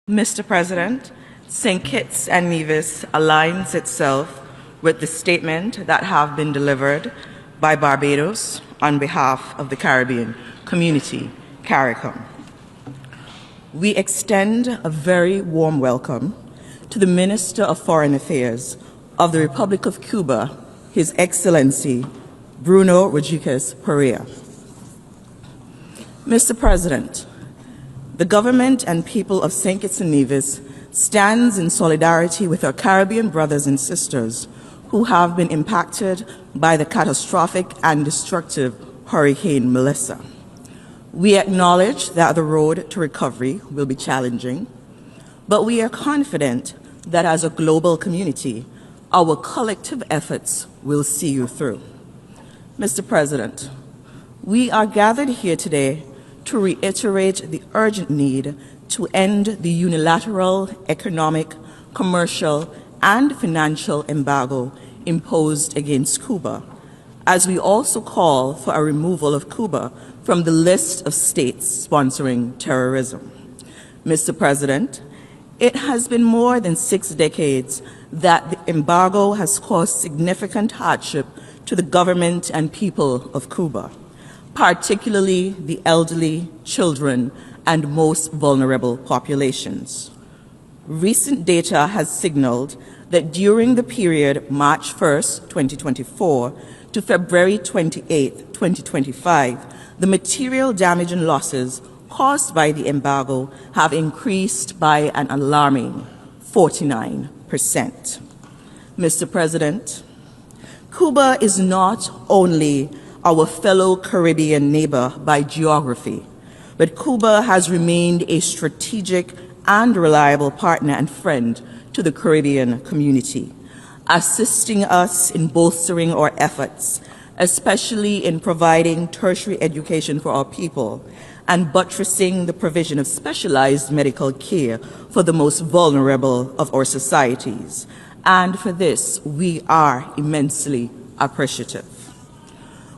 Mr. President, St. Kitts and Nevis aligns itself with the statement that have been delivered by Barbados on behalf of the Caribbean community, CARICOM. We extend a very warm welcome to the Minister of Foreign Affairs of the Republic of Cuba, His Excellency Bruno Rodriguez Perea. Mr. President, the government and people of St. Kitts and Nevis stands in solidarity with our Caribbean brothers and sisters who have been impacted by the catastrophic and destructive Hurricane Melissa. We acknowledge that the road to recovery will be challenging, but we are confident that as a global community, our collective efforts will see you through. Mr. President, we are gathered here today to reiterate the urgent need to end the unilateral economic, commercial, and financial embargo imposed against Cuba, as we also call for a removal of Cuba from the list of states sponsoring terrorism. Mr. President, it has been more than 6 decades that the embargo has caused significant hardship to the government and people of Cuba, particularly the elderly, children, and most vulnerable populations. Recent data has signaled that during the period March 1st, 2024 to February 28, 2025, the material damage and losses caused by the embargo have increased by an alarming 49%. Mr. President, Cuba is not only our fellow Caribbean neighbor by geography, but Cuba has remained a strategic and reliable partner and friend to the Caribbean community, assisting us in bolstering our efforts, especially in providing tertiary education for our people and buttressing the provision of specialized medical care for the most vulnerable of our societies. And for this, we are immensely appreciative.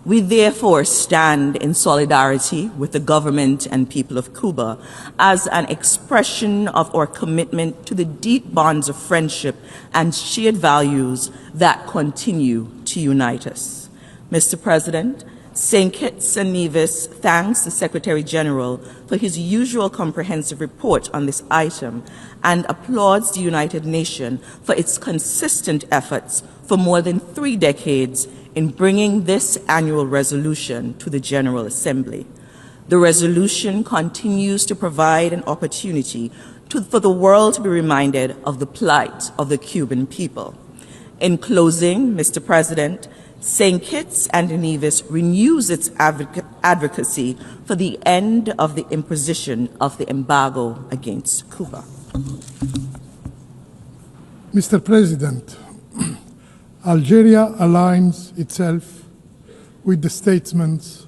We therefore stand in solidarity with the government and people of Cuba as an expression of our commitment to the deep bonds of friendship and shared values that continue to unite us. Mr. President, St. Kitts and Nevis thanks the Secretary General for his usual comprehensive report on this item and applauds the United Nations for its consistent efforts for more than 3 decades in bringing this annual resolution to the General Assembly. The resolution continues to provide an opportunity for the world to be reminded of the plight of the Cuban people. In closing, Mr. President, St. Kitts and Nevis renews its advocacy for the end of the imposition of the embargo against Cuba. Mr. President, Algeria aligns itself with the statements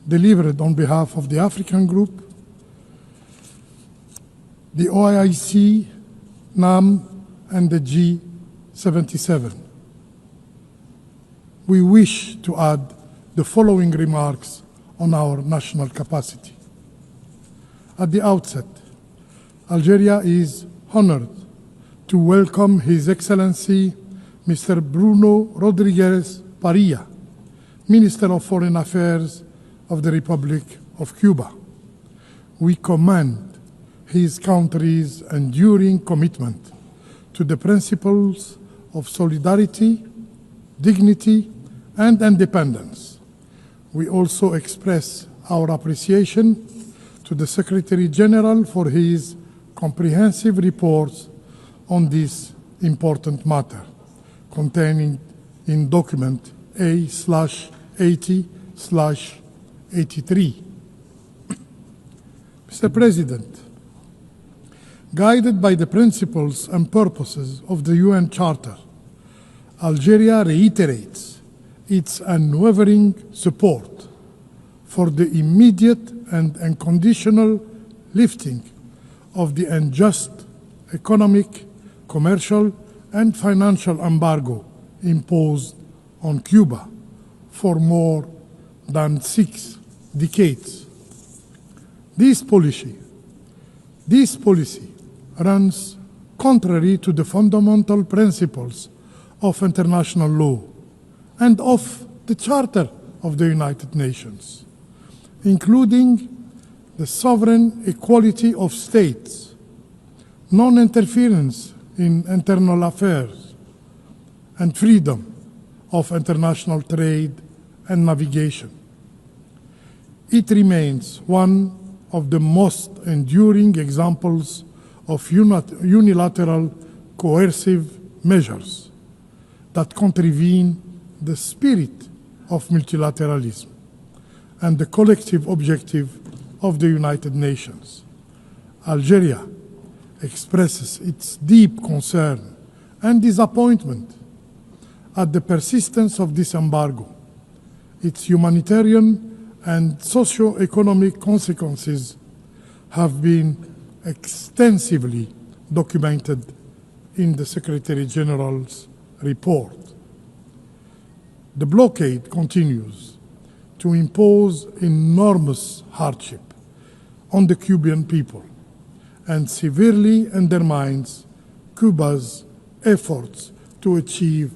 delivered on behalf of the African Group, the OIC, NAM, and the G77. We wish to add the following remarks on our national capacity. At the outset, Algeria is honored to welcome His Excellency Mr. Bruno Rodriguez Perea, Minister of Foreign Affairs of the Republic of Cuba. We commend his country's enduring commitment to the principles of solidarity, dignity, and independence. We also express our appreciation to the Secretary General for his comprehensive reports on this important matter, containing in document A/80/83. Mr. President, guided by the principles and purposes of the UN Charter, Algeria reiterates its unwavering support for the immediate and unconditional lifting of the unjust economic, commercial, and financial embargo imposed on Cuba for more than 6 decades. This policy runs contrary to the fundamental principles of international law and of the Charter of the United Nations, including the sovereign equality of states, non-interference in internal affairs, and freedom of international trade and navigation. It remains one of the most enduring examples of unilateral coercive measures that contravene the spirit of multilateralism and the collective objective of the United Nations. Algeria expresses its deep concern and disappointment at the persistence of this embargo, its humanitarian and socio-economic consequences have been extensively documented in the Secretary General's report. The blockade continues to impose enormous hardship on the Cuban people and severely undermines Cuba's efforts to achieve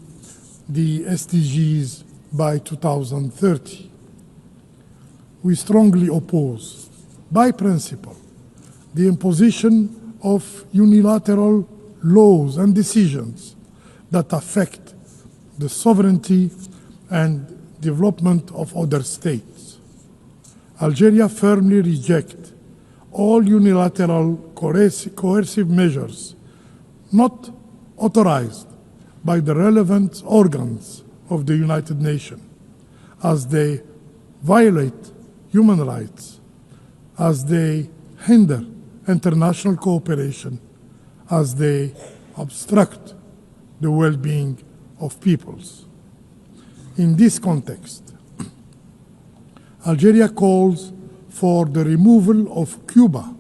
the SDGs by 2030. We strongly oppose, by principle, the imposition of unilateral laws and decisions that affect the sovereignty and development of other states. Algeria firmly rejects all unilateral coercive measures not authorized by the relevant organs of the United Nations, as they violate human rights, as they hinder international cooperation, as they obstruct the well-being of peoples. In this context, Algeria calls for the removal of Cuba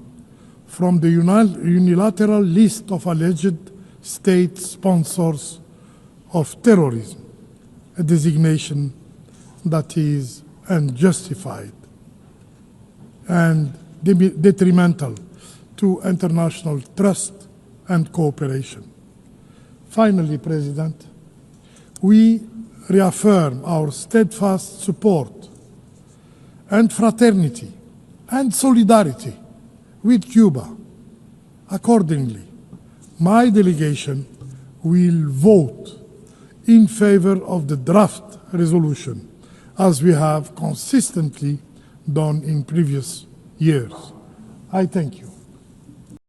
from the unilateral list of alleged state sponsors of terrorism, a designation that is unjustified and detrimental to international trust and cooperation. Finally, President, we reaffirm our steadfast support and fraternity and solidarity with Cuba. Accordingly, my delegation will vote in favor of the draft resolution, as we have consistently done in previous years. I thank you.